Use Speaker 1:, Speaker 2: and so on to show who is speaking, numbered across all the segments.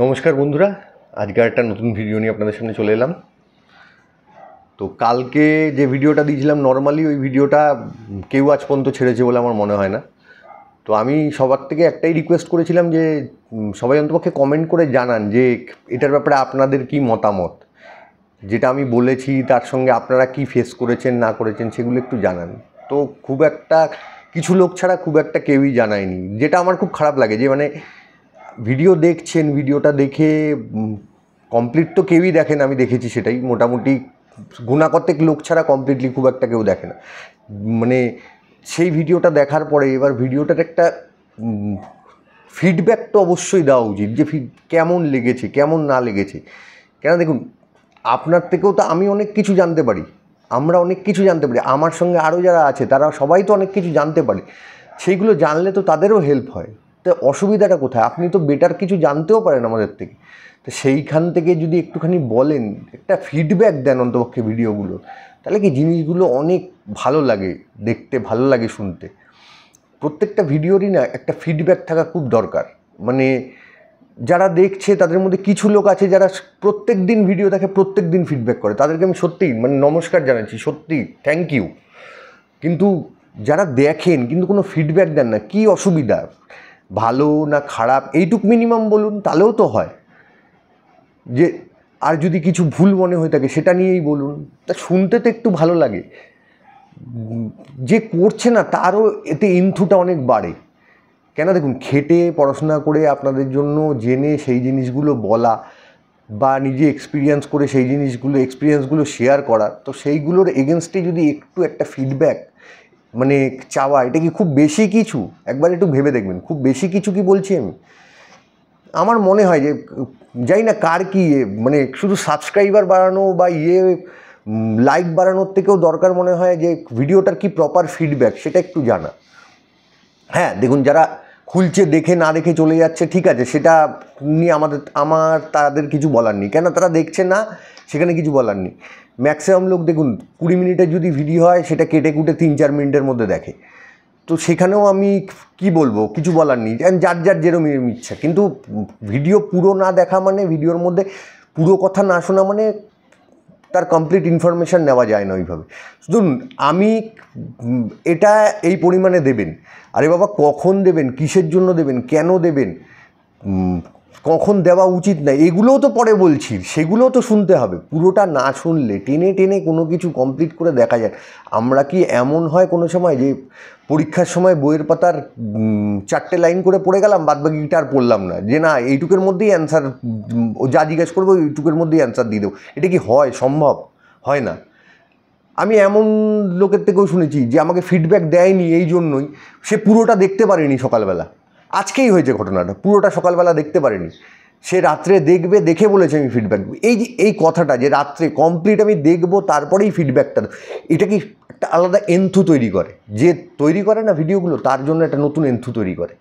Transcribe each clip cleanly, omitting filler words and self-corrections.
Speaker 1: নমস্কার বন্ধুরা, আজকে একটা নতুন ভিডিও নিয়ে আপনাদের সামনে চলে এলাম। তো কালকে যে ভিডিওটা দিয়েছিলাম নর্মালি ওই ভিডিওটা কেউ আজ পর্যন্ত ছেড়েছে বলে আমার মনে হয় না। তো আমি সবার থেকে একটাই রিকোয়েস্ট করেছিলাম যে সবাই অন্তপক্ষে কমেন্ট করে জানান যে এটার ব্যাপারে আপনাদের কি মতামত, যেটা আমি বলেছি তার সঙ্গে আপনারা কি ফেস করেছেন না করেছেন সেগুলো একটু জানান। তো খুব একটা কিছু লোক ছাড়া খুব একটা কেউই জানায়নি, যেটা আমার খুব খারাপ লাগে। যে মানে ভিডিও দেখছেন, ভিডিওটা দেখে কমপ্লিট তো কেউই দেখেন, আমি দেখেছি সেটাই, মোটামুটি গুণাকতেক লোক ছাড়া কমপ্লিটলি খুব একটা কেউ দেখে না। মানে সেই ভিডিওটা দেখার পরে এবার ভিডিওটার একটা ফিডব্যাক তো অবশ্যই দেওয়া উচিত, যে কেমন লেগেছে কেমন না লেগেছে। কেন দেখুন, আপনার থেকেও তো আমি অনেক কিছু জানতে পারি, আমরা অনেক কিছু জানতে পারি, আমার সঙ্গে আরও যারা আছে তারা সবাই তো অনেক কিছু জানতে পারে। সেইগুলো জানলে তো তাদেরও হেল্প হয়। তো অসুবিধাটা কোথায়? আপনি তো বেটার কিছু জানতেও পারেন আমাদের থেকে। তো সেইখান থেকে যদি একটুখানি বলেন, একটা ফিডব্যাক দেন অন্তপক্ষে ভিডিওগুলো, তাহলে কি জিনিসগুলো অনেক ভালো লাগে দেখতে, ভালো লাগে শুনতে। প্রত্যেকটা ভিডিওরই না একটা ফিডব্যাক থাকা খুব দরকার। মানে যারা দেখছে তাদের মধ্যে কিছু লোক আছে যারা প্রত্যেক দিন ভিডিও দেখে, প্রত্যেক দিন ফিডব্যাক করে, তাদেরকে আমি সত্যিই মানে নমস্কার জানাচ্ছি, সত্যি থ্যাংক ইউ। কিন্তু যারা দেখেন কিন্তু কোনো ফিডব্যাক দেন না, কি অসুবিধা? ভালো না খারাপ এইটুক মিনিমাম বলুন, তাহলেও তো হয়। যে আর যদি কিছু ভুল মনে হয়ে থাকে সেটা নিয়েই বলুন, তা শুনতে তো একটু ভালো লাগে। যে করছে না তারও এতে ইনথুটা অনেক বাড়ে। কেন দেখুন, খেটে পড়াশোনা করে আপনাদের জন্য জেনে সেই জিনিসগুলো বলা বা নিজে এক্সপিরিয়েন্স করে সেই এক্সপিরিয়েন্সগুলো শেয়ার করা, তো সেইগুলোর এগেনস্টে যদি একটু একটা ফিডব্যাক মানে চাওয়া, এটা কি খুব বেশি কিছু? একবার একটু ভেবে দেখবেন, খুব বেশি কিছু কি বলছি আমি? আমার মনে হয় যে জানি না কার কি মানে শুধু সাবস্ক্রাইবার বাড়ানো বা লাইক বাড়ানোর থেকেও দরকার মনে হয় যে ভিডিওটার কি প্রপার ফিডব্যাক সেটা একটু জানা। হ্যাঁ দেখুন, যারা খুলছে দেখে না দেখে চলে যাচ্ছে, ঠিক আছে, সেটা নিয়ে আমার তাদের কিছু বলার নেই, কেন তারা দেখছে না, সেখানে কিছু বলার নেই। ম্যাক্সিমাম লোক দেখুন 20 মিনিটের যদি ভিডিও হয় সেটা কেটে কুটে 3-4 মিনিটের মধ্যে দেখে। তো সেখানেও আমি কি বলবো, কিছু বলার নেই, যার যার যেরকম ইচ্ছা। কিন্তু ভিডিও পুরো না দেখা মানে, ভিডিওর মধ্যে পুরো কথা না শোনা মানে তার কমপ্লিট ইনফরমেশান নেওয়া যায় না ওইভাবে। শুধু আমি এটা এই পরিমাণে দেবেন, আরে বাবা কখন দেবেন, কিসের জন্য দেবেন, কেন দেবেন, কখন দেওয়া উচিত না, এগুলোও তো পরে বলছি, সেগুলোও তো শুনতে হবে। পুরোটা না শুনলে টেনে টেনে কোনো কিছু কমপ্লিট করে দেখা যায়। আমরা কি এমন হয় কোনো সময় যে পরীক্ষার সময় বইয়ের পাতার 4টে লাইন করে পড়ে গেলাম, বাদবাকিটা আর পড়লাম না, যে না এইটুকের মধ্যেই অ্যান্সার, ও যা জিজ্ঞেস করবো এইটুকের মধ্যেই অ্যান্সার দিয়ে দেবো? এটা কি হয়? সম্ভব হয় না। আমি এমন লোকের থেকেও শুনেছি যে আমাকে ফিডব্যাক দেয়নি এই জন্যই, সে পুরোটা দেখতে পারেনি সকালবেলা। আজকেই হয়েছে ঘটনাটা, পুরোটা সকালবেলা দেখতে পারেনি, সে রাত্রে দেখবে, দেখে বলেছে আমি ফিডব্যাক দেবো। এই কথাটা যে রাত্রে কমপ্লিট আমি দেখবো তারপরেই ফিডব্যাকটা, এটা কি একটা আলাদা এন্থু তৈরি করে। যে তৈরি করে না ভিডিওগুলো, তার জন্য একটা নতুন এন্থু তৈরি করে,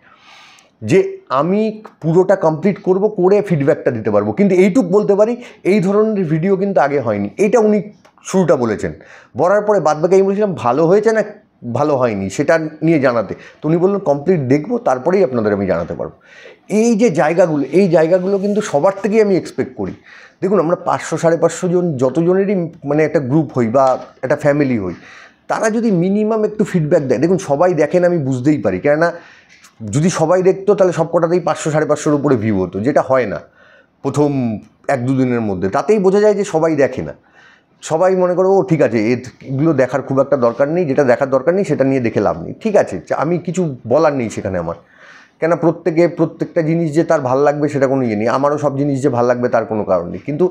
Speaker 1: যে আমি পুরোটা কমপ্লিট করব, করে ফিডব্যাকটা দিতে পারবো। কিন্তু এইটুক বলতে পারি, এই ধরনের ভিডিও কিন্তু আগে হয়নি। এইটা উনি শুরুটা বলেছেন, বলার পরে বাদবাকি আমি বলেছিলাম ভালো হয়েছে না ভালো হয়নি সেটা নিয়ে জানাতে, তো উনি বললেন কমপ্লিট দেখবো তারপরেই আপনাদের আমি জানাতে পারবো। এই যে জায়গাগুলো, এই জায়গাগুলো কিন্তু সবার থেকেই আমি এক্সপেক্ট করি। দেখুন, আমরা 500-550 জন যতজনেরই মানে একটা গ্রুপ হই বা একটা ফ্যামিলি হই, তারা যদি মিনিমাম একটু ফিডব্যাক দেয়, দেখুন সবাই দেখেন আমি বুঝতেই পারি, কেননা যদি সবাই দেখতো তাহলে সব কটাতেই 500-550-র উপরে ভিউ হতো, যেটা হয় না প্রথম 1-2 দিনের মধ্যে। তাতেই বোঝা যায় যে সবাই দেখে না। সবাই মনে করো ও ঠিক আছে, এগুলো দেখার খুব একটা দরকার নেই, যেটা দেখার দরকার নেই সেটা নিয়ে দেখে লাভ নেই। ঠিক আছে, আমি কিছু বলার নেই সেখানে আমার, কেন প্রত্যেকটা জিনিস যে তার ভাল লাগবে সেটা কোনো ইয়ে নেই, আমারও সব জিনিস যে ভাল লাগবে তার কোনো কারণ নেই। কিন্তু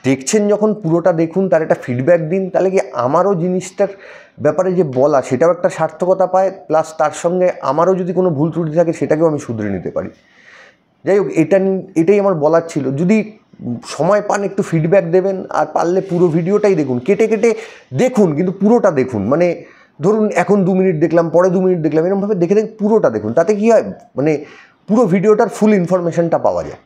Speaker 1: দেখছেন যখন পুরোটা দেখুন, তার একটা ফিডব্যাক দিন, তাহলে কি আমারও জিনিসটার ব্যাপারে যে বলা সেটাও একটা সার্থকতা পায়, প্লাস তার সঙ্গে আমারও যদি কোনো ভুল ত্রুটি থাকে সেটাকেও আমি শুধরে নিতে পারি। যাই হোক, এটাই আমার বলার ছিল। যদি সময় পান একটু ফিডব্যাক দেবেন, আর পারলে পুরো ভিডিওটাই দেখুন, কেটে কেটে দেখুন কিন্তু পুরোটা দেখুন। মানে ধরুন এখন 2 মিনিট দেখলাম, পরে 2 মিনিট দেখলাম, এরকমভাবে দেখে দেখে পুরোটা দেখুন। তাতে কী হয়, মানে পুরো ভিডিওটার ফুল ইনফরমেশানটা পাওয়া যায়।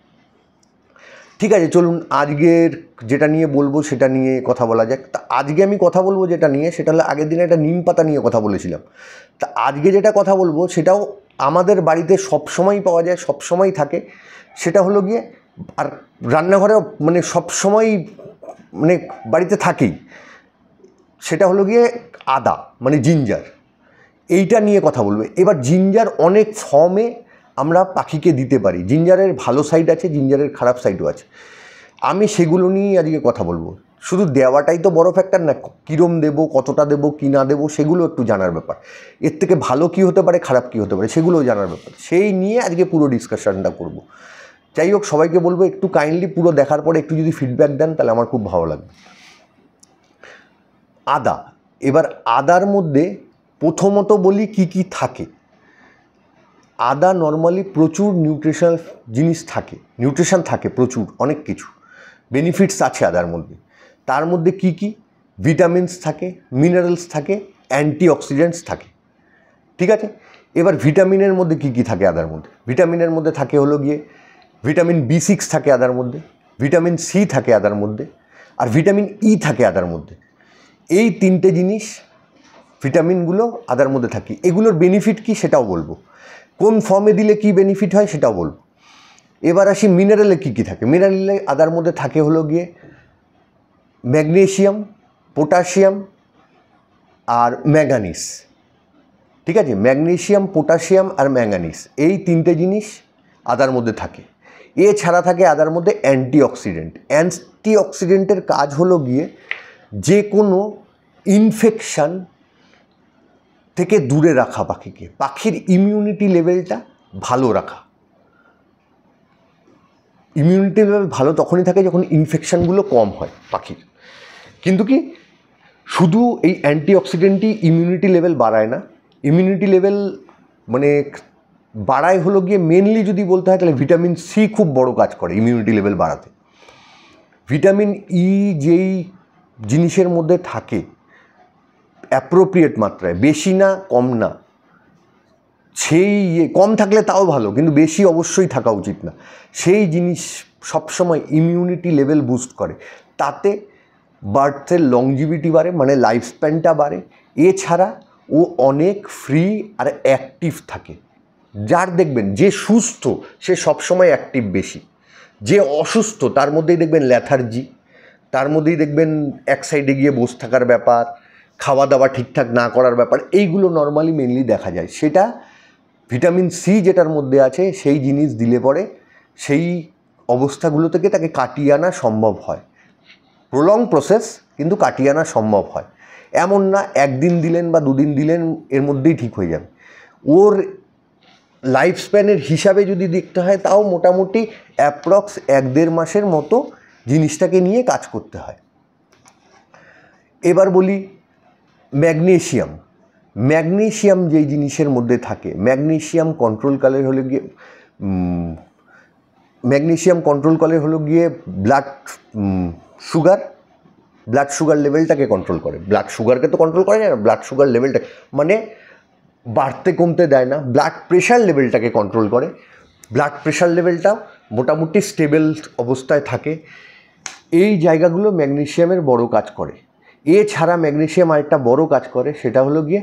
Speaker 1: ঠিক আছে, চলুন আজকের যেটা নিয়ে বলবো সেটা নিয়ে কথা বলা যাক। তা আজকে আমি কথা বলবো যেটা নিয়ে, সেটা হলো আগের দিনে একটা নিম পাতা নিয়ে কথা বলেছিলাম। তা আজকে যেটা কথা বলবো সেটাও আমাদের বাড়িতে সবসময়ই পাওয়া যায়, সবসময়ই থাকে। সেটা হলো গিয়ে আর রান্নাঘরে মানে সবসময় মানে বাড়িতে থাকেই, সেটা হলো গিয়ে আদা মানে জিঞ্জার। এইটা নিয়ে কথা বলবে। এবার জিঞ্জার অনেক ফর্মে আমরা পাখিকে দিতে পারি। জিঞ্জারের ভালো সাইড আছে, জিঞ্জারের খারাপ সাইডও আছে। আমি সেগুলো নিয়েই আজকে কথা বলবো। শুধু দেওয়াটাই তো বড় ফ্যাক্টর না, কীরম দেবো, কতটা দেবো, কী না দেবো, সেগুলো একটু জানার ব্যাপার। এর থেকে ভালো কী হতে পারে, খারাপ কী হতে পারে, সেগুলোও জানার ব্যাপার। সেই নিয়ে আজকে পুরো ডিসকাশনটা করব। যাই হোক, সবাইকে বলবো একটু কাইন্ডলি পুরো দেখার পরে একটু যদি ফিডব্যাক দেন তাহলে আমার খুব ভালো লাগবে। আদা, এবার আদার মধ্যে প্রথমত বলি কি কি থাকে। আদা নর্মালি প্রচুর নিউট্রিশনাল জিনিস থাকে, নিউট্রিশন থাকে প্রচুর, অনেক কিছু বেনিফিটস আছে আদার মধ্যে। তার মধ্যে কি কি? ভিটামিনস থাকে, মিনারেলস থাকে, অ্যান্টিঅক্সিডেন্টস থাকে, ঠিক আছে। এবার ভিটামিনের মধ্যে কি কি থাকে আদার মধ্যে? ভিটামিনের মধ্যে থাকে হলো গিয়ে ভিটামিন B6 থাকে আদার মধ্যে, ভিটামিন C থাকে আদার মধ্যে, আর ভিটামিন E থাকে আদার মধ্যে। এই তিনটে জিনিস ভিটামিনগুলো আদার মধ্যে থাকে। এগুলোর বেনিফিট কী সেটাও বলবো, কোন ফর্মে দিলে কি বেনিফিট হয় সেটাও বলবো। এবার আসি মিনারেলে কী কী থাকে। মিনারেলে আদার মধ্যে থাকে হলো গিয়ে ম্যাগনেশিয়াম, পটাশিয়াম আর ম্যাঙ্গানিজ, ঠিক আছে। ম্যাগনেশিয়াম, পটাশিয়াম আর ম্যাঙ্গানিজ, এই তিনটে জিনিস আদার মধ্যে থাকে। এছাড়া থাকে আদার মধ্যে অ্যান্টিঅক্সিডেন্ট। অ্যান্টিঅক্সিডেন্টের কাজ হলো গিয়ে যে কোনো ইনফেকশান থেকে দূরে রাখা পাখিকে, পাখির ইমিউনিটি লেভেলটা ভালো রাখা। ইমিউনিটি লেভেল ভালো তখনই থাকে যখন ইনফেকশানগুলো কম হয় পাখির। কিন্তু কি শুধু এই অ্যান্টিঅক্সিডেন্টই ইমিউনিটি লেভেল বাড়ায় না। ইমিউনিটি লেভেল মানে বাড়ায় হলো গিয়ে মেনলি যদি বলতে হয় তাহলে ভিটামিন C খুব বড় কাজ করে ইমিউনিটি লেভেল বাড়াতে। ভিটামিন E যেই জিনিসের মধ্যে থাকে অ্যাপ্রোপ্রিয়েট মাত্রায়, বেশি না কম না, সেই কম থাকলে তাও ভালো, কিন্তু বেশি অবশ্যই থাকা উচিত না। সেই জিনিস সবসময় ইমিউনিটি লেভেল বুস্ট করে, তাতে বার্থের লংজিভিটি বাড়ে, মানে লাইফ স্প্যানটা বাড়ে। এছাড়া ও অনেক ফ্রি আর অ্যাক্টিভ থাকে। যার দেখবেন যে সুস্থ সে সবসময় অ্যাক্টিভ বেশি, যে অসুস্থ তার মধ্যেই দেখবেন ল্যাথার্জি, তার মধ্যেই দেখবেন এক সাইডে গিয়ে বসে থাকার ব্যাপার, খাওয়া দাওয়া ঠিকঠাক না করার ব্যাপার, এইগুলো নর্মালি মেনলি দেখা যায়। সেটা ভিটামিন C যেটার মধ্যে আছে সেই জিনিস দিলে পরে সেই অবস্থাগুলো থেকে তাকে কাটিয়ে আনা সম্ভব হয়। প্রলং প্রসেস, কিন্তু কাটিয়ে আনা সম্ভব হয়। এমন না একদিন দিলেন বা দুদিন দিলেন এর মধ্যেই ঠিক হয়ে যাবে। ওর লাইফ স্প্যানের হিসাবে যদি দেখতে হয় তাও মোটামুটি অ্যাপ্রক্স 1-1.5 মাসের মতো জিনিসটাকে নিয়ে কাজ করতে হয়। এবার বলি ম্যাগনেশিয়াম। ম্যাগনেশিয়াম যেই জিনিসের মধ্যে থাকে, ম্যাগনেশিয়াম কন্ট্রোল করে হলো গিয়ে ম্যাগনেশিয়াম কন্ট্রোল করে হলো গিয়ে ব্লাড সুগার লেভেলটাকে কন্ট্রোল করে। ব্লাড সুগারকে তো কন্ট্রোল করে না, ব্লাড সুগার লেভেলটা মানে বাড়তে কমতে দেয় না, ব্লাড প্রেশার লেভেলটাকে কন্ট্রোল করে। ব্লাড প্রেশার লেভেলটা মোটামুটি স্টেবল অবস্থায় থাকে। এই জায়গাগুলো ম্যাগনেশিয়ামের বড় কাজ করে। এছাড়া ম্যাগনেশিয়াম আরেকটা বড় কাজ করে, সেটা হলো গিয়ে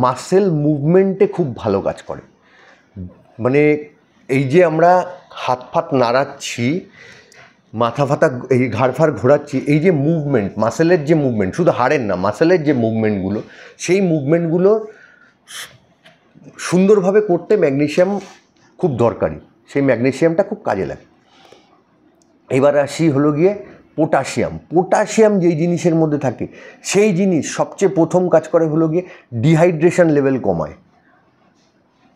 Speaker 1: মাসেল মুভমেন্টে খুব ভালো কাজ করে। মানে এই যে আমরা হাত ফাত নাড়াচ্ছি, মাথা ফাতা এই ঘাড় ফাড় ঘোরাচ্ছি, এই যে মুভমেন্ট, মাসেলের যে মুভমেন্ট, শুধু হাড়ের না, মাসেলের যে মুভমেন্টগুলো, সেই মুভমেন্টগুলো সুন্দরভাবে করতে ম্যাগনেশিয়াম খুব দরকারি। সেই ম্যাগনেশিয়ামটা খুব কাজে লাগে। এবার আসি হলো গিয়ে পটাশিয়াম। পটাশিয়াম যেই জিনিসের মধ্যে থাকে সেই জিনিস সবচেয়ে প্রথম কাজ করে হলো গিয়ে ডিহাইড্রেশন লেভেল কমায়।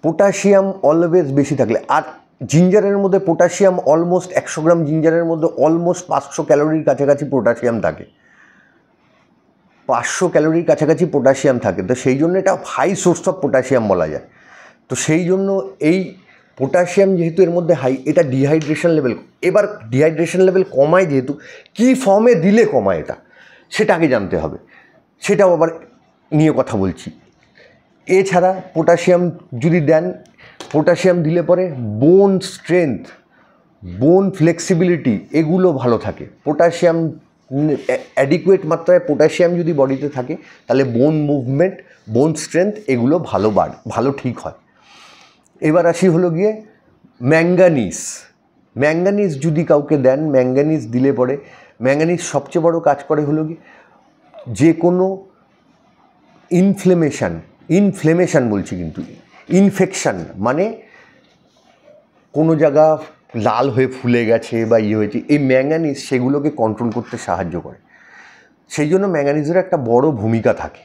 Speaker 1: পটাশিয়াম অলওয়েজ বেশি থাকলে, আর জিঞ্জারের মধ্যে পটাশিয়াম অলমোস্ট 100 গ্রাম জিঞ্জারের মধ্যে অলমোস্ট 500 ক্যালোরির কাছাকাছি পটাশিয়াম থাকে। 500 ক্যালোরির কাছাকাছি পটাশিয়াম থাকে। তো সেই জন্য এটা হাই সোর্স অফ পটাশিয়াম বলা যায়। তো সেই জন্য এই পটাশিয়াম যেহেতু এর মধ্যে হাই, এটা ডিহাইড্রেশন লেভেল, এবার ডিহাইড্রেশন লেভেল কমায় যেহেতু, কী ফর্মে দিলে কমায় এটা সেটা আগে জানতে হবে, সেটাও আবার নিয়ে কথা বলছি। এছাড়া পটাশিয়াম যদি দেন, পটাশিয়াম দিলে পরে বোন স্ট্রেংথ, বোন ফ্লেক্সিবিলিটি এগুলো ভালো থাকে। পটাশিয়াম অ্যাডিকুয়েট মাত্রায় পটাশিয়াম যদি বডিতে থাকে তাহলে বোন মুভমেন্ট, বোন স্ট্রেংথ এগুলো ভালো ঠিক হয়। এবার আসি হলো গিয়ে ম্যাঙ্গানিজ। ম্যাঙ্গানিজ যদি কাউকে দেন, ম্যাঙ্গানিজ দিলে পরে ম্যাঙ্গানিজ সবচেয়ে বড় কাজ করে হলো কি, যে কোনো ইনফ্লেমেশন বলছি কিন্তু ইনফেকশান, মানে কোনো জায়গা লাল হয়ে ফুলে গেছে বা হয়েছে, এই ম্যাঙ্গানিজ সেগুলোকে কন্ট্রোল করতে সাহায্য করে। সেই জন্য ম্যাঙ্গানিজের একটা বড় ভূমিকা থাকে।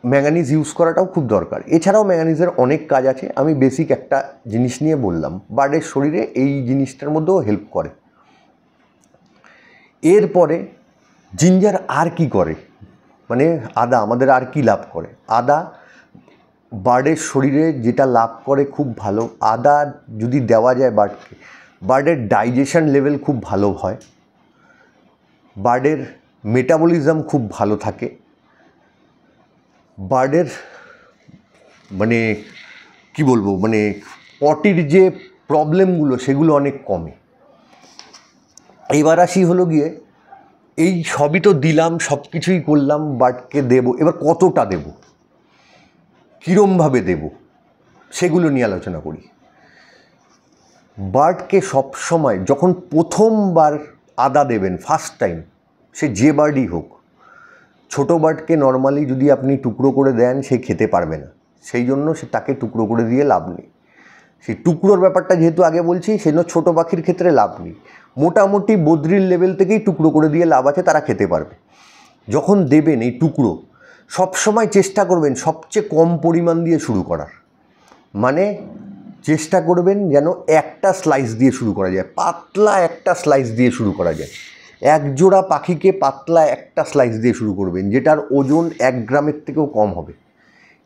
Speaker 1: ম্যাঙ্গানিজ ইউজ করাটাও খুব দরকার। এছাড়াও ম্যাঙ্গানিজের অনেক কাজ আছে, আমি বেসিক একটা জিনিস নিয়ে বললাম। বার্ডের শরীরে এই জিনিসটার মধ্যেও হেল্প করে। এরপরে জিঞ্জার আর কি করে, মানে আদা আমাদের আর কি লাভ করে। আদা বার্ডের শরীরে যেটা লাভ করে খুব ভালো, আদা যদি দেওয়া যায় বার্ডকে, বার্ডের ডাইজেশন লেভেল খুব ভালো হয়, বার্ডের মেটাবলিজম খুব ভালো থাকে, বার্ডের মানে কি বলবো, মানে পটির যে প্রবলেমগুলো সেগুলো অনেক কমে। এবার আসি হলো গিয়ে, এই সবই তো দিলাম, সব কিছুই করলাম, বার্ডকে দেবো, এবার কতটা দেব, কীরমভাবে দেব, সেগুলো নিয়ে আলোচনা করি। বার্ডকে সবসময় যখন প্রথমবার আদা দেবেন, ফার্স্ট টাইম, সে যে বার্ডই হোক, ছোটো বার্ডকে নর্মালি যদি আপনি টুকরো করে দেন সে খেতে পারবে না, সেই জন্য সে তাকে টুকরো করে দিয়ে লাভ নেই। সেই টুকরোর ব্যাপারটা যেহেতু আগে বলছি, সেজন্য ছোটো পাখির ক্ষেত্রে লাভ নেই। মোটামুটি বদ্রির লেভেল থেকেই টুকরো করে দিয়ে লাভ আছে, তারা খেতে পারবে। যখন দেবেন এই টুকরো, সবসময় চেষ্টা করবেন সবচেয়ে কম পরিমাণ দিয়ে শুরু করার, মানে চেষ্টা করবেন যেন একটা স্লাইস দিয়ে শুরু করা যায়, পাতলা একটা স্লাইস দিয়ে শুরু করা যায়। এক জোড়া পাখিকে পাতলা একটা স্লাইস দিয়ে শুরু করবেন, যেটার ওজন 1 গ্রামের থেকেও কম হবে,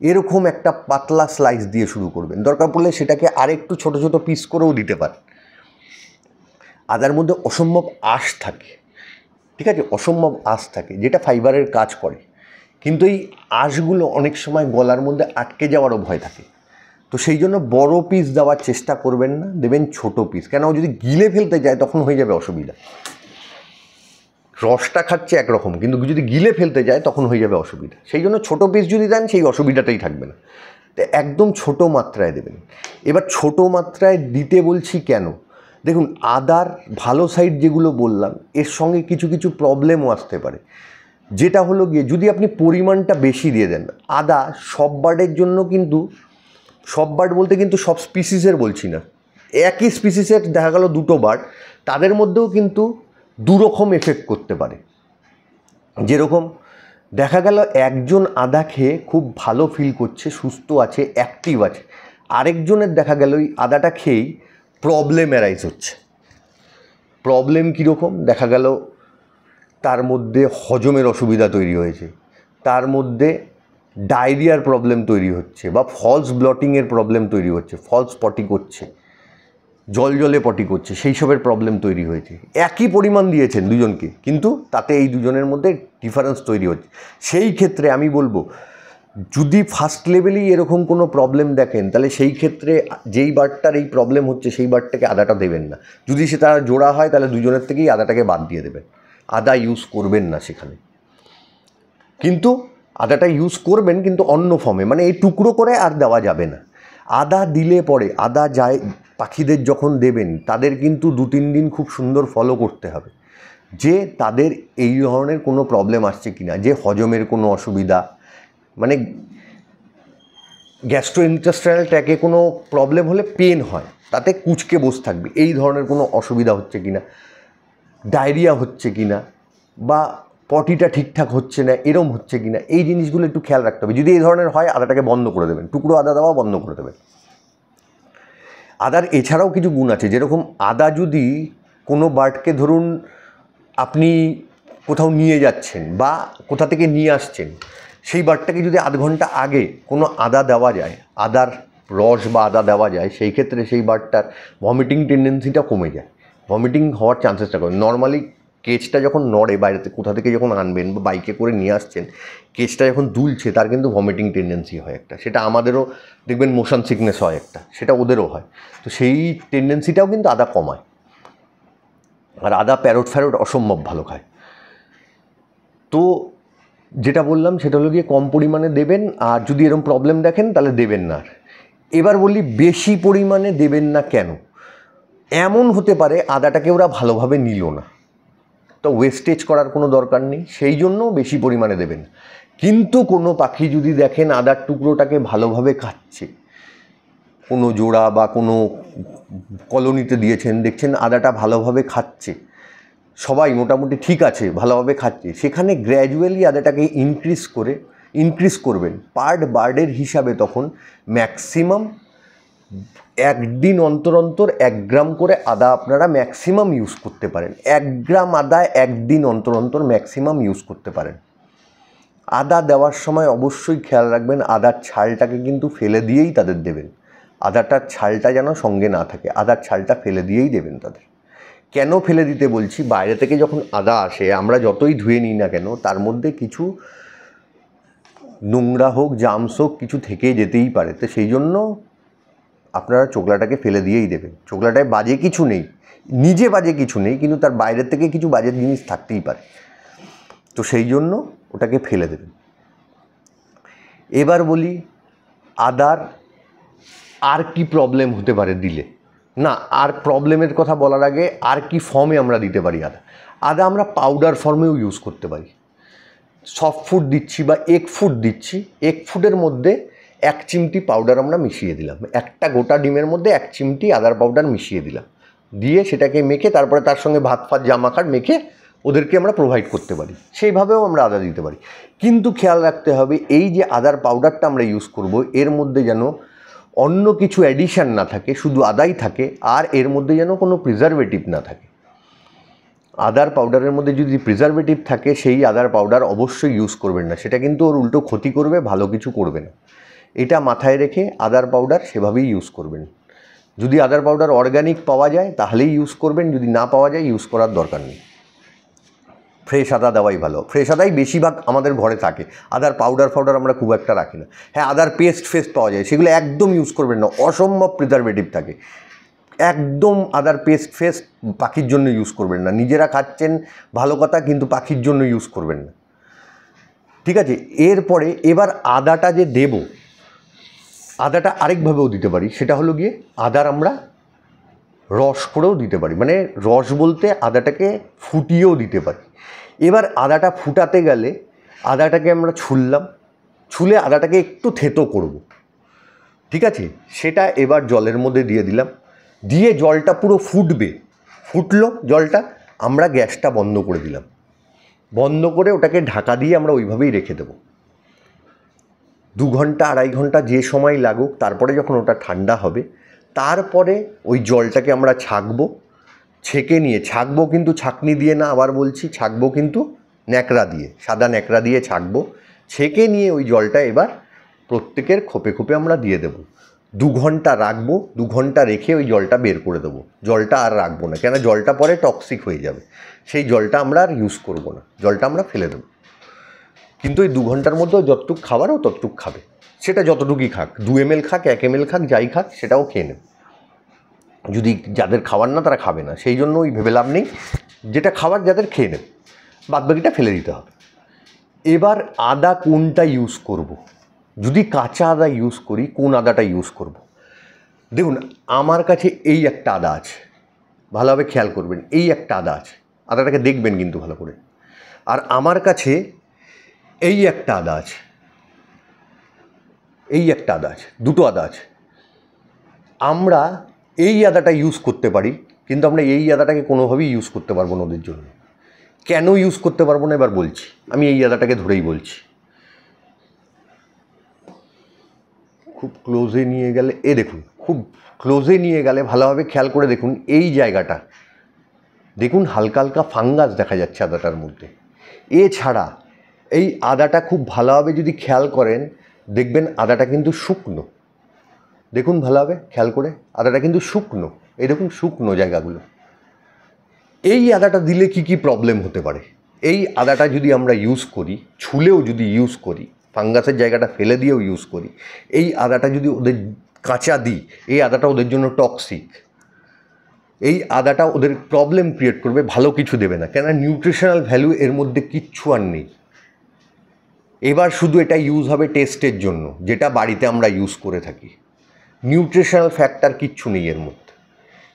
Speaker 1: এরকম একটা পাতলা স্লাইস দিয়ে শুরু করবেন। দরকার পড়লে সেটাকে আরেকটু ছোট ছোট পিস করেও দিতে পারেন। আদার মধ্যে অসম্ভব আঁশ থাকে, ঠিক আছে, অসম্ভব আঁশ থাকে, যেটা ফাইবারের কাজ করে, কিন্তু এই আঁশগুলো অনেক সময় গলার মধ্যে আটকে যাওয়ারও ভয় থাকে। তো সেই জন্য বড় পিস দেওয়ার চেষ্টা করবেন না, দেবেন ছোট পিস। কেন, যদি গিলে ফেলতে যায় তখন হয়ে যাবে অসুবিধা। রসটা খাচ্ছে একরকম, কিন্তু যদি গিলে ফেলতে যায় তখন হয়ে যাবে অসুবিধা। সেই জন্য ছোটো পিস যদি দেন সেই অসুবিধাটাই থাকবে না, তো একদম ছোট মাত্রায় দেবেন। এবার ছোট মাত্রায় দিতে বলছি কেন, দেখুন আদার ভালো সাইড যেগুলো বললাম, এর সঙ্গে কিছু কিছু প্রবলেমও আসতে পারে। যেটা হলো গিয়ে, যদি আপনি পরিমাণটা বেশি দিয়ে দেন, আদা সব বার্ডের জন্য কিন্তু, সব বার্ড বলতে কিন্তু সব স্পিসিসের বলছি না, একই স্পিসিসের দেখা গেল দুটো বার্ড, তাদের মধ্যেও কিন্তু দুরকম এফেক্ট করতে পারে। যেরকম দেখা গেল একজন আদা খেয়ে খুব ভালো ফিল করছে, সুস্থ আছে, অ্যাক্টিভ আছে, আরেকজনের দেখা গেল ওই আদাটা খেয়েই প্রবলেম অ্যারাইজ হচ্ছে। প্রবলেম কীরকম, দেখা গেল তার মধ্যে হজমের অসুবিধা তৈরি হয়েছে, তার মধ্যে ডায়রিয়ার প্রবলেম তৈরি হচ্ছে, বা ফলস ব্লটিংয়ের প্রবলেম তৈরি হচ্ছে, ফলস পটি করছে, জলে পটি করছে, সেই সবের প্রবলেম তৈরি হয়েছে। একই পরিমাণ দিয়েছেন দুজনকে, কিন্তু তাতে এই দুজনের মধ্যে ডিফারেন্স তৈরি হচ্ছে। সেই ক্ষেত্রে আমি বলবো, যদি ফার্স্ট লেভেলেই এরকম কোনো প্রবলেম দেখেন, তাহলে সেই ক্ষেত্রে যেই বার্ডটার এই প্রবলেম হচ্ছে সেই বার্ডটাকে আদাটা দেবেন না। যদি সে তারা জোড়া হয় তাহলে দুজনের থেকেই আদাটাকে বাদ দিয়ে দেবেন, আদা ইউজ করবেন না সেখানে। কিন্তু আদাটা ইউজ করবেন, কিন্তু অন্য ফর্মে, মানে এই টুকরো করে আর দেওয়া যাবে না। আদা দিলে পরে, আদা যায় পাখিদের যখন দেবেন, তাদের কিন্তু 2-3 দিন খুব সুন্দর ফলো করতে হবে, যে তাদের এই ধরনের কোনো প্রবলেম আসছে কিনা, যে হজমের কোনো অসুবিধা, মানে গ্যাস্ট্রোইন্টেস্টাইনাল ট্র্যাকে কোনো প্রবলেম হলে পেন হয়, তাতে কুঁচকে বসে থাকবে, এই ধরনের কোনো অসুবিধা হচ্ছে কিনা, ডায়রিয়া হচ্ছে কিনা, বা পটিটা ঠিকঠাক হচ্ছে না, এরম হচ্ছে কিনা, এই জিনিসগুলো একটু খেয়াল রাখতে হবে। যদি এই ধরনের হয়, আদাটাকে বন্ধ করে দেবেন, টুকরো আদা দেওয়া বন্ধ করে দেবেন। আদার এছাড়াও কিছু গুণ আছে, যেরকম আদা যদি কোনো বার্ডকে, ধরুন আপনি কোথাও নিয়ে যাচ্ছেন বা কোথা থেকে নিয়ে আসছেন, সেই বার্ডটাকে যদি আধ ঘন্টা আগে কোনো আদা দেওয়া যায়, আদার রস বা আদা দেওয়া যায়, সেই ক্ষেত্রে সেই বার্ডটার ভমিটিং টেন্ডেন্সিটা কমে যায়, ভমিটিং হওয়ার চান্সেসটা কমে। নর্মালি কেজটা যখন নড়ে, বাইরেতে কোথা থেকে যখন আনবেন বা বাইকে করে নিয়ে আসছেন, কেজটা যখন দুলছে, তার কিন্তু ভমিটিং টেন্ডেন্সি হয় একটা, সেটা আমাদেরও দেখবেন মোশন সিকনেস হয় একটা, সেটা ওদেরও হয়। তো সেই টেন্ডেন্সিটাও কিন্তু আদা কমায়। আর আদা প্যারট ফ্যারট অসম্ভব ভালো খায়। তো যেটা বললাম সেটা হলো গিয়ে কম পরিমাণে দেবেন, আর যদি এরকম প্রবলেম দেখেন তাহলে দেবেন না। এবার বলি বেশি পরিমাণে দেবেন না কেন। এমন হতে পারে আদাটাকে ওরা ভালোভাবে নিল না, তো ওয়েস্টেজ করার কোনো দরকার নেই, সেই জন্য বেশি পরিমাণে দেবেন। কিন্তু কোনো পাখি যদি দেখেন আদার টুকরোটাকে ভালোভাবে খাচ্ছে, কোনো জোড়া বা কোনো কলোনিতে দিয়েছেন, দেখছেন আদাটা ভালোভাবে খাচ্ছে, সবাই মোটামুটি ঠিক আছে, ভালোভাবে খাচ্ছে, সেখানে গ্র্যাজুয়ালি আদাটাকে ইনক্রিজ করবেন পার বার্ডের হিসাবে। তখন ম্যাক্সিমাম একদিন অন্তর অন্তর 1 গ্রাম করে আদা আপনারা ম্যাক্সিমাম ইউজ করতে পারেন। 1 গ্রাম আদা একদিন অন্তর অন্তর ম্যাক্সিমাম ইউজ করতে পারেন। আদা দেওয়ার সময় অবশ্যই খেয়াল রাখবেন আদার ছালটাকে কিন্তু ফেলে দিয়েই তাদের দেবেন। আদাটার ছালটা যেন সঙ্গে না থাকে, আদার ছালটা ফেলে দিয়েই দেবেন তাদের। কেন ফেলে দিতে বলছি, বাইরে থেকে যখন আদা আসে আমরা যতই ধুয়ে নিই না কেন তার মধ্যে কিছু নোংরা হোক জামস হোক কিছু থেকে যেতেই পারে, তো সেই জন্য আপনারা চোকলাটাকে ফেলে দিয়েই দেবেন। চোকলাটায় বাজে কিছু নেই, নিজে বাজে কিছু নেই, কিন্তু তার বাইরের থেকে কিছু বাজে জিনিস থাকতেই পারে, তো সেই জন্য ওটাকে ফেলে দেবেন। এবার বলি আদার আর কি প্রবলেম হতে পারে দিলে, না আর প্রবলেমের কথা বলার আগে আর কি ফর্মে আমরা দিতে পারি আদা আমরা পাউডার ফর্মেও ইউজ করতে পারি। সফট ফুড দিচ্ছি বা এগ ফুড দিচ্ছি, এগ ফুডের মধ্যে 1 চিমটি পাউডার আমরা মিশিয়ে দিলাম, একটা গোটা ডিমের মধ্যে 1 চিমটি আদার পাউডার মিশিয়ে দিলাম, দিয়ে সেটাকে মেখে তারপরে তার সঙ্গে ভাত জামাকার মেখে ওদেরকে আমরা প্রোভাইড করতে পারি, সেইভাবেও আমরা আদা দিতে পারি। কিন্তু খেয়াল রাখতে হবে এই যে আদার পাউডারটা আমরা ইউজ করব এর মধ্যে যেন অন্য কিছু অ্যাডিশান না থাকে, শুধু আদাই থাকে, আর এর মধ্যে যেন কোনো প্রিজারভেটিভ না থাকে। আদার পাউডারের মধ্যে যদি প্রিজারভেটিভ থাকে সেই আদার পাউডার অবশ্যই ইউজ করবেন না, সেটা কিন্তু ওর উল্টো ক্ষতি করবে, ভালো কিছু করবে না। এটা মাথায় রেখে আদার পাউডার সেভাবেই ইউজ করবেন। যদি আদার পাউডার অর্গ্যানিক পাওয়া যায় তাহলেই ইউজ করবেন, যদি না পাওয়া যায় ইউজ করার দরকার নেই। ফ্রেশ আদা দেওয়াই ভালো, ফ্রেশ আদাই বেশিরভাগ আমাদের ঘরে থাকে, আদার পাউডার আমরা খুব একটা রাখি না। হ্যাঁ আদার পেস্ট পাওয়া যায়, সেগুলো একদম ইউজ করবেন না, অসম্ভব প্রিজারভেটিভ থাকে। একদম আদার পেস্ট পাখির জন্য ইউজ করবেন না, নিজেরা খাচ্ছেন ভালো কথা, কিন্তু পাখির জন্য ইউজ করবেন না, ঠিক আছে। এরপরে এবার আদাটা যে দেব, আদাটা আরেকভাবেও দিতে পারি, সেটা হলো গিয়ে আদার আমরা রস করেও দিতে পারি, মানে রস বলতে আদাটাকে ফুটিয়েও দিতে পারি। এবার আদাটা ফুটাতে গেলে আদাটাকে আমরা ছুলে আদাটাকে একটু থেতো করব, ঠিক আছে। সেটা এবার জলের মধ্যে দিয়ে দিলাম, দিয়ে জলটা পুরো ফুটলো জলটা, আমরা গ্যাসটা বন্ধ করে দিলাম, বন্ধ করে ওটাকে ঢাকা দিয়ে আমরা ওইভাবেই রেখে দেব 2 ঘন্টা 2.5 ঘন্টা যে সময় লাগুক। তারপরে যখন ওটা ঠান্ডা হবে তারপরে ওই জলটাকে আমরা ছেঁকে নিয়ে ছাঁকবো, কিন্তু ছাঁকনি দিয়ে না, আবার বলছি ছাঁকবো কিন্তু ন্যাকড়া দিয়ে, সাদা ন্যাকড়া দিয়ে ছাঁকবো। ছেঁকে নিয়ে ওই জলটা এবার প্রত্যেকের খোপে খোপে আমরা দিয়ে দেবো। 2 ঘন্টা রাখবো, 2 ঘন্টা রেখে ওই জলটা বের করে দেবো, জলটা আর রাখবো না, কেন জলটা পরে টক্সিক হয়ে যাবে, সেই জলটা আমরা আর ইউজ করবো না, জলটা আমরা ফেলে দেবো। কিন্তু এই 2 ঘন্টার মধ্যে ততটুক খাবারও ততটুক খাবে, সেটা যতটুকুই খাক, 2 ml খাক 1 ml খাক, যাই খাক সেটাও খেয়ে নেবে। যদি যাদের খাবার না তারা খাবে না, সেই জন্য ওই ভেবে লাভ নেই, যেটা খাবার যাদের খেয়ে নেবে, বাদবাকিটা ফেলে দিতে হবে। এবার আদা কোনটা ইউজ করব, যদি কাঁচা আদা ইউজ করি কোন আদাটা ইউজ করব, দেখুন আমার কাছে এই একটা আদা আছে, ভালোভাবে খেয়াল করবেন, এই একটা আদা আছে, আদাটাকে দেখবেন কিন্তু ভালো করে। আর আমার কাছে এই একটা আদা আছে, এই একটা আদা আছে, দুটো আদা আছে। আমরা এই আদাটা ইউজ করতে পারি, কিন্তু আমরা এই আদাটাকে কোনোভাবেই ইউজ করতে পারবো না ওদের জন্য। কেন ইউজ করতে পারবো না এবার বলছি, আমি এই আদাটাকে ধরেই বলছি। খুব ক্লোজে নিয়ে গেলে দেখুন, খুব ক্লোজে নিয়ে গেলে ভালোভাবে খেয়াল করে দেখুন, এই জায়গাটা দেখুন হালকা হালকা ফাঙ্গাস দেখা যাচ্ছে আদাটার মধ্যে। এছাড়া এই আদাটা খুব ভালোভাবে যদি খেয়াল করেন দেখবেন আদাটা কিন্তু শুকনো, দেখুন ভালোভাবে খেয়াল করে আদাটা কিন্তু শুকনো, এই দেখুন শুকনো জায়গাগুলো। এই আদাটা দিলে কি কি প্রবলেম হতে পারে, এই আদাটা যদি আমরা ইউজ করি, ছুলেও যদি ইউজ করি, ফাঙ্গাসের জায়গাটা ফেলে দিয়েও ইউজ করি, এই আদাটা যদি ওদের কাঁচা দিই, এই আদাটা ওদের জন্য টক্সিক, এই আদাটা ওদের প্রবলেম ক্রিয়েট করবে, ভালো কিছু দেবে না, কেন নিউট্রিশনাল ভ্যালু এর মধ্যে কিচ্ছু আর নেই। এবার শুধু এটা ইউজ হবে টেস্টের জন্য, যেটা বাড়িতে আমরা ইউজ করে থাকি, নিউট্রিশনাল ফ্যাক্টর কিচ্ছু নেই এর মধ্যে,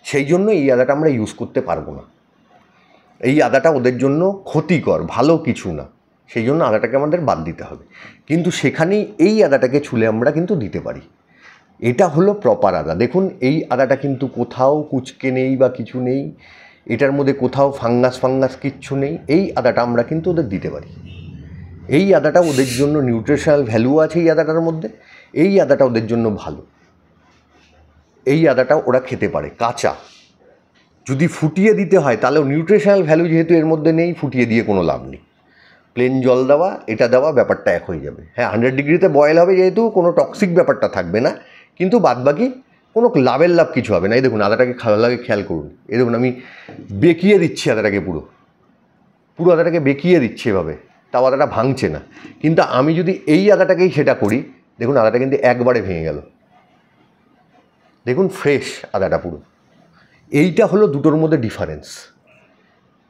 Speaker 1: সেই জন্য এই আদাটা আমরা ইউজ করতে পারবো না। এই আদাটা ওদের জন্য ক্ষতিকর, ভালো কিছু না, সেই জন্য আদাটাকে আমাদের বাদ দিতে হবে। কিন্তু সেখানেই এই আদাটাকে ছুলে আমরা কিন্তু দিতে পারি। এটা হলো প্রপার আদা। দেখুন এই আদাটা কিন্তু কোথাও কুচকে নেই বা কিছু নেই, এটার মধ্যে কোথাও ফাঙ্গাস কিচ্ছু নেই। এই আদাটা আমরা কিন্তু ওদের দিতে পারি। এই আদাটা ওদের জন্য নিউট্রিশনাল ভ্যালু আছে এই আদাটার মধ্যে, এই আদাটা ওদের জন্য ভালো। এই আদাটা ওরা খেতে পারে কাঁচা। যদি ফুটিয়ে দিতে হয় তাহলেও নিউট্রিশনাল ভ্যালু যেহেতু এর মধ্যে নেই, ফুটিয়ে দিয়ে কোনো লাভ নেই। প্লেন জল দেওয়া, এটা দেওয়া, ব্যাপারটা এক হয়ে যাবে। হ্যাঁ, 100 ডিগ্রিতে বয়েল হবে যেহেতু কোনো টক্সিক ব্যাপারটা থাকবে না, কিন্তু বাদবাকি কোনো লাভ কিছু হবে না। এই দেখুন আদাটাকে লাগে খেয়াল করুন। এই দেখুন আমি বেঁকিয়ে দিচ্ছি আদাটাকে, পুরো আদাটাকে বেঁকিয়ে দিচ্ছি এভাবে, তাও আদাটা ভাঙছে না। কিন্তু আমি যদি এই আদাটাকেই সেটা করি, দেখুন আদাটা কিন্তু একবারে ভেঙে গেল। দেখুন ফ্রেশ আদাটা পুরো। এইটা হলো দুটোর মধ্যে ডিফারেন্স।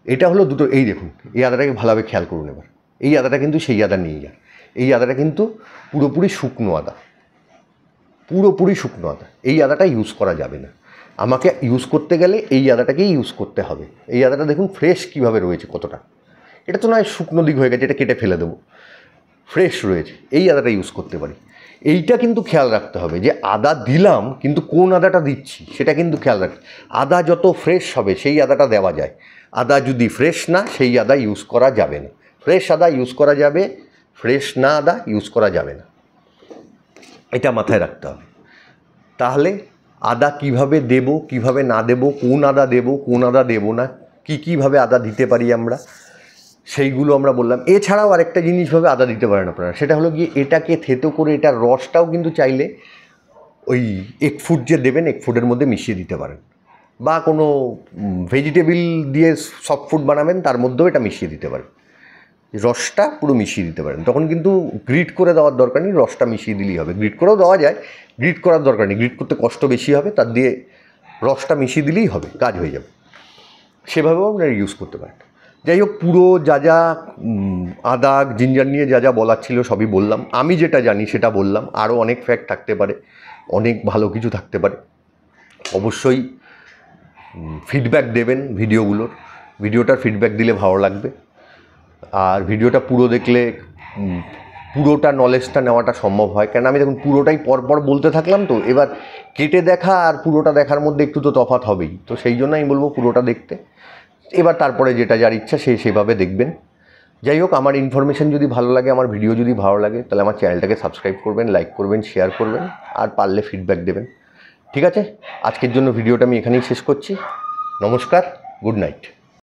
Speaker 1: এটা হলো দুটো। এই দেখুন এই আদাটাকে ভালোভাবে খেয়াল করুন এবার। এই আদাটা কিন্তু সেই আদা নিয়ে যায়। এই আদাটা কিন্তু পুরোপুরি শুকনো আদা, পুরোপুরি শুকনো আদা। এই আদাটা ইউজ করা যাবে না। আমাকে ইউজ করতে গেলে এই আদাটাকেই ইউজ করতে হবে। এই আদাটা দেখুন ফ্রেশ কীভাবে রয়েছে কতটা। এটা তো নয় শুকনো দিক হয়ে গেছে, এটা কেটে ফেলে দেবো, ফ্রেশ রয়েছে। এই আদাটা ইউজ করতে পারি। এইটা কিন্তু খেয়াল রাখতে হবে যে আদা দিলাম, কিন্তু কোন আদাটা দিচ্ছি সেটা কিন্তু খেয়াল রাখতে। আদা যত ফ্রেশ হবে সেই আদাটা দেওয়া যায়। আদা যদি ফ্রেশ না, সেই আদা ইউজ করা যাবে না। ফ্রেশ আদা ইউজ করা যাবে, ফ্রেশ না আদা ইউজ করা যাবে না। এটা মাথায় রাখতে হবে। তাহলে আদা কিভাবে দেব, কিভাবে না দেব, কোন আদা দেব, কোন আদা দেব না, কীভাবে আদা দিতে পারি আমরা, সেইগুলো আমরা বললাম। এছাড়াও আরেকটা জিনিসভাবে আদা দিতে পারেন আপনারা, সেটা হলো গিয়ে এটাকে থেতো করে এটার রসটাও কিন্তু চাইলে ওই এগ ফুড যে দেবেন, এগ ফুডের মধ্যে মিশিয়ে দিতে পারেন, বা কোনো ভেজিটেবিল দিয়ে সফট ফুড বানাবেন তার মধ্যেও এটা মিশিয়ে দিতে পারেন। রসটা পুরো মিশিয়ে দিতে পারেন। তখন কিন্তু গ্রিট করে দেওয়ার দরকার নেই, রসটা মিশিয়ে দিলেই হবে। গ্রিট করেও দেওয়া যায়, গ্রিট করার দরকার নেই, গ্রিট করতে কষ্ট বেশি হবে, তার দিয়ে রসটা মিশিয়ে দিলেই হবে, কাজ হয়ে যাবে। সেভাবেও আপনারা ইউজ করতে পারেন। যাই হোক, পুরো যা আদা জিঞ্জার নিয়ে যা বলার ছিল সবই বললাম। আমি যেটা জানি সেটা বললাম। আরও অনেক ফ্যাক্ট থাকতে পারে, অনেক ভালো কিছু থাকতে পারে। অবশ্যই ফিডব্যাক দেবেন ভিডিওটার ফিডব্যাক দিলে ভালো লাগবে। আর ভিডিওটা পুরো দেখলে পুরোটা নলেজটা নেওয়াটা সম্ভব হয়। কেন আমি দেখুন পুরোটাই পরপর বলতে থাকলাম, তো এবার কেটে দেখা আর পুরোটা দেখার মধ্যে একটু তো তফাৎ হবেই। তো সেই জন্য আমি বলবো পুরোটা দেখতে। এবার তারপরে যেটা যার ইচ্ছা সেভাবে দেখবেন। যাই হোক, আমার ইনফরমেশান যদি ভালো লাগে, আমার ভিডিও যদি ভালো লাগে, তাহলে আমার চ্যানেলটাকে সাবস্ক্রাইব করবেন, লাইক করবেন, শেয়ার করবেন, আর পারলে ফিডব্যাক দেবেন। ঠিক আছে, আজকের জন্য ভিডিওটা আমি এখানেই শেষ করছি। নমস্কার, গুড নাইট।